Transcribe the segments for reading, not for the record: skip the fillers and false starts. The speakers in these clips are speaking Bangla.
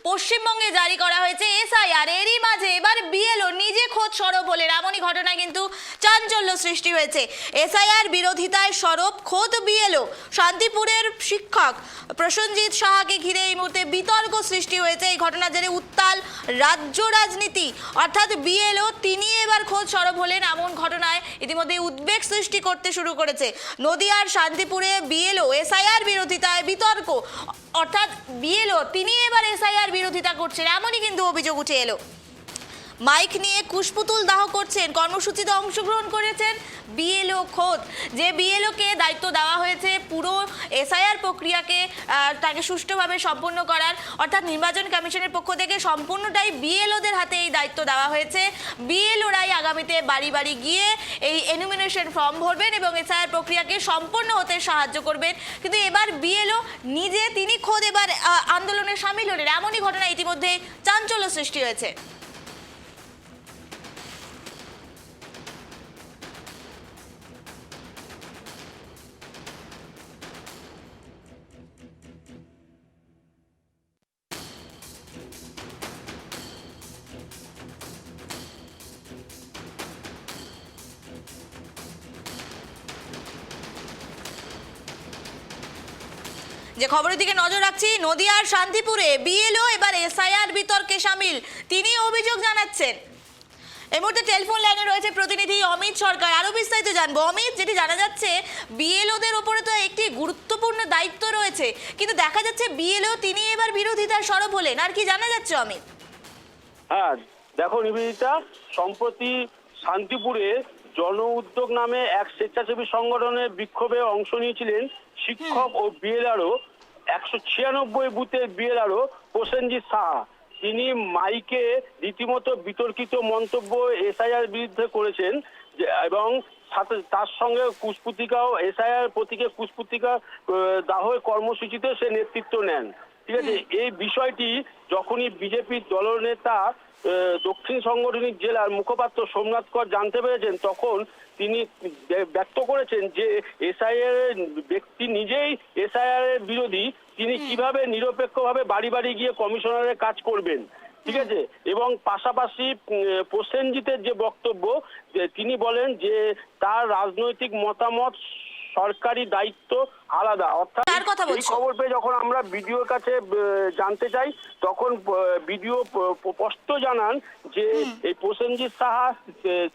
পশ্চিমবঙ্গে জারি করা হয়েছে এসআইআর। এরই মাঝে এবার বিএলও নিজে খোদ সরব হলেন, এমনই ঘটনায় কিন্তু চাঞ্চল্য সৃষ্টি হয়েছে। এসআইআর বিরোধিতায় সরব খোদ বিএলও। শান্তিপুরের শিক্ষক প্রসেনজিৎ সাহাকে ঘিরে এই মুহূর্তে বিতর্ক সৃষ্টি হয়েছে। এই ঘটনার জেরে উত্তাল রাজ্য রাজনীতি, অর্থাৎ বিএলও তিনি এবার খোদ সরব হলেন, এমন ঘটনায় ইতিমধ্যে উদ্বেগ সৃষ্টি করতে শুরু করেছে। নদিয়ার শান্তিপুরে বিএলও এসআইআর বিরোধিতায় বিতর্ক, অর্থাৎ বিএলও তিনি এবার এসআইআর বিরোধিতা করছেন, এমনই কিন্তু অভিযোগ উঠে এলো। মাইক নিয়ে কুশপুতুল দাহ করছেন, কর্মসূচিতে অংশগ্রহণ করেছেন বিএলও খোদ। যে বিএলওকে দায়িত্ব দেওয়া হয়েছে পুরো এসআইআর প্রক্রিয়াকে তাকে সুষ্ঠুভাবে সম্পন্ন করার, অর্থাৎ নির্বাচন কমিশনের পক্ষ থেকে সম্পূর্ণটাই বিএলওদের হাতে এই দায়িত্ব দেওয়া হয়েছে। বিএলওরাই আগামীতে বাড়ি বাড়ি গিয়ে এই এনুমিনেশন ফর্ম ভরবেন এবং এসআইআর প্রক্রিয়াকে সম্পন্ন হতে সাহায্য করবেন। কিন্তু এবার বিএলও নিজে তিনি খোদ এবার আন্দোলনে সামিল হলেন, এমনই ঘটনা ইতিমধ্যে চাঞ্চল্য সৃষ্টি হয়েছে। যে খবরের দিকে নজর রাখছি, নদিয়ার শান্তিপুরে বিএলও এবার এসআইআর বিতর্কে সামিল, তিনি অভিযোগ জানাচ্ছেন। এই মুহূর্তে টেলিফোন লাইনে রয়েছে প্রতিনিধি অমিত সরকার, আরো বিস্তারিত জানবো। অমিত, যেটি জানা যাচ্ছে বিএলওদের উপরে তো একটি গুরুত্বপূর্ণ দায়িত্ব রয়েছে, কিন্তু দেখা যাচ্ছে বিএলও তিনি এবার বিরোধিতার সরব হলেন, আর কি জানা যাচ্ছে অমিত? হ্যাঁ দেখো নিবেদিতা, সম্প্রতি শান্তিপুরে জন উদ্যোগ নামে এক স্বেচ্ছাসেবী সংগঠনের বিক্ষোভে অংশ নিয়েছিলেন শিক্ষক ও বিএলআরও 196 বুথের বিএলআরও প্রসেনজিৎ সাহা। তিনি মাইকে রীতিমতো বিতর্কিত মন্তব্য এসআইআর বিরুদ্ধে করেছেন এবং সাথে তার সঙ্গে কুশপুতিকাও এসআইআর প্রতীকে কুশপুতিকা দাহের কর্মসূচিতে সে নেতৃত্ব নেন। ঠিক আছে, এই বিষয়টি যখনই বিজেপির দলনেতা দক্ষিণ সাংগঠনিক জেলার মুখপাত্র সোমনাথ কর জানতে পেরেছেন, তখন তিনি ব্যক্ত করেছেন যে এসআইআর ব্যক্তি নিজেই এসআইআর এর বিরোধী, তিনি কিভাবে নিরপেক্ষভাবে বাড়ি বাড়ি গিয়ে কমিশনারের কাজ করবেন। ঠিক আছে, এবং পাশাপাশি প্রসেনজিতের যে বক্তব্য, তিনি বলেন যে তার রাজনৈতিক মতামত সরকারি দায়িত্ব আলাদা। অর্থাৎ এই খবর পেয়ে যখন আমরা বিডিওর কাছে জানতে চাই, তখন বিডিও স্পষ্ট জানান যে এই প্রসেনজিৎ সাহা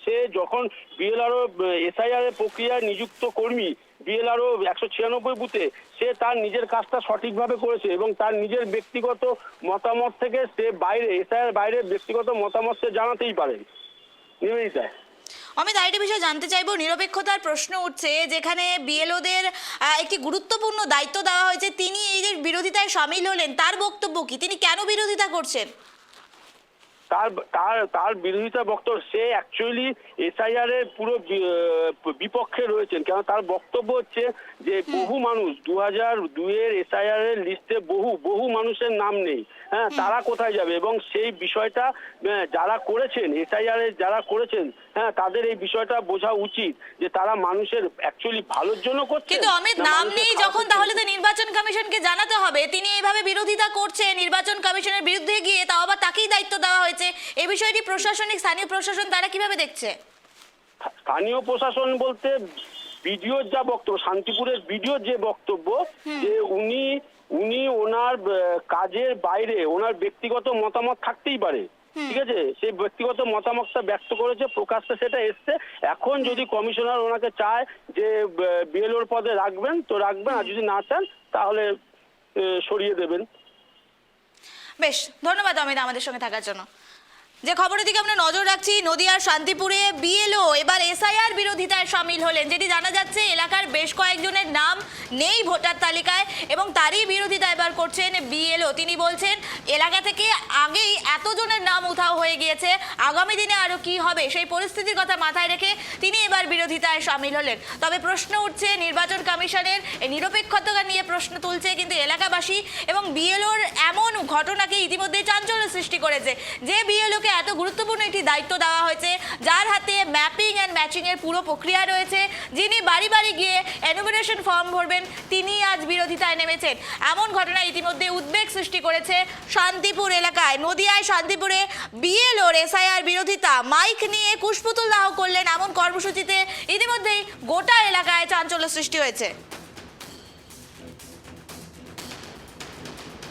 সে যখন বিএলআরও এসআইআর এর প্রক্রিয়ায় নিযুক্ত কর্মী, বিএলআরও 196 বুথে, সে তার নিজের কাজটা সঠিকভাবে করেছে এবং তার নিজের ব্যক্তিগত মতামত থেকে সে বাইরে এসআইআর বাইরে ব্যক্তিগত মতামত সে জানাতেই পারে। নিবেদিতা, আমি আরেকটি বিষয় জানতে চাইবো, নিরপেক্ষতার প্রশ্ন উঠছে, যেখানে বিএলওদের একটি গুরুত্বপূর্ণ দায়িত্ব দেওয়া হয়েছে, তিনি এই যে বিরোধিতায় সামিল হলেন, তার বক্তব্য কি? তিনি কেন বিরোধিতা করছেন? তার বিরোধিতা বক্তব্য, সে অ্যাকচুয়ালি এসআইআর এর পুরো বিপক্ষে রয়েছেন। কেন তার বক্তব্য হচ্ছে যে বহু মানুষ 2002 এর এসআইআর এর লিস্টে বহু মানুষের নাম নেই। হ্যাঁ, তারা কোথায় যাবে? এবং সেই বিষয়টা যারা করেছেন এসআইআর এর যারা করেছেন, হ্যাঁ, তাদের এই বিষয়টা বোঝা উচিত যে তারা মানুষের অ্যাকচুয়ালি ভালোর জন্য করছে। কিন্তু অমিত, নাম নেই যখন, তাহলে তো নির্বাচন কমিশনকে জানাতে হবে। তিনি এইভাবে বিরোধিতা করছেন নির্বাচন কমিশনের বিরুদ্ধে গিয়ে, তাও আবার তাকেই দায়িত্ব দেওয়া হয়েছে। এই বিষয়টি প্রশাসনিক স্থানীয় প্রশাসন তারা কিভাবে দেখছে? স্থানীয় প্রশাসন বলতে বিডিওর যা বক্তব্য, শান্তিপুরের বিডিওর যে বক্তব্য, যে উনি ওনার কাজের বাইরে ওনার ব্যক্তিগত মতামত থাকতেই পারে। ঠিক আছে, সেই ব্যক্তিগত মতামতটা ব্যক্ত করেছে, প্রকাশ্যে সেটা এসছে। এখন যদি কমিশনার ওনাকে চায় যে বিএলওর পদে রাখবেন তো রাখবেন, আর যদি না চান তাহলে সরিয়ে দেবেন। বেশ, ধন্যবাদ অমিত আমাদের সঙ্গে থাকার জন্য। যে খবরের দিকে আমরা নজর রাখছি, নদিয়ার শান্তিপুরে বিএলও এবার এসআইআর বিরোধিতায় সামিল হলেন। যেটি জানা যাচ্ছে এলাকার বেশ কয়েকজনের নাম নেই ভোটার তালিকায় এবং তারই বিরোধিতা এবার করছেন বিএলও। তিনি বলছেন এলাকা থেকে আগেই এতজনের নাম উধাও হয়ে গিয়েছে, আগামী দিনে আরো কি হবে সেই পরিস্থিতির কথা মাথায় রেখে তিনি এবার বিরোধিতায় সামিল হলেন। তবে প্রশ্ন উঠছে নির্বাচন কমিশনের নিরপেক্ষতা নিয়ে, প্রশ্ন তুলছে কিন্তু এলাকাবাসী, এবং বিএলওর এমন ঘটনাকে ইতিমধ্যে চাঞ্চল্য সৃষ্টি করেছে যে বিএলওকে একজনকে এত গুরুত্বপূর্ণ একটি দায়িত্ব দেওয়া হয়েছে, যার হাতে ম্যাপিং অ্যান্ড ম্যাচিং এর পুরো প্রক্রিয়া রয়েছে, যিনি বাড়ি বাড়ি গিয়ে এনুমারেশন ফর্ম ভরবেন, তিনি আজ বিরোধিতায় নেমেছেন। এমন ঘটনা ইতিমধ্যে উদ্বেগ সৃষ্টি করেছে শান্তিপুর এলাকায়। নদিয়ায় শান্তিপুরে বিএলওর এসআইআর বিরোধিতা, মাইক নিয়ে কুশপুতুল দাহ করলেন, এমন কর্মসূচিতে ইতিমধ্যেই গোটা এলাকায় চাঞ্চল্য সৃষ্টি হয়েছে।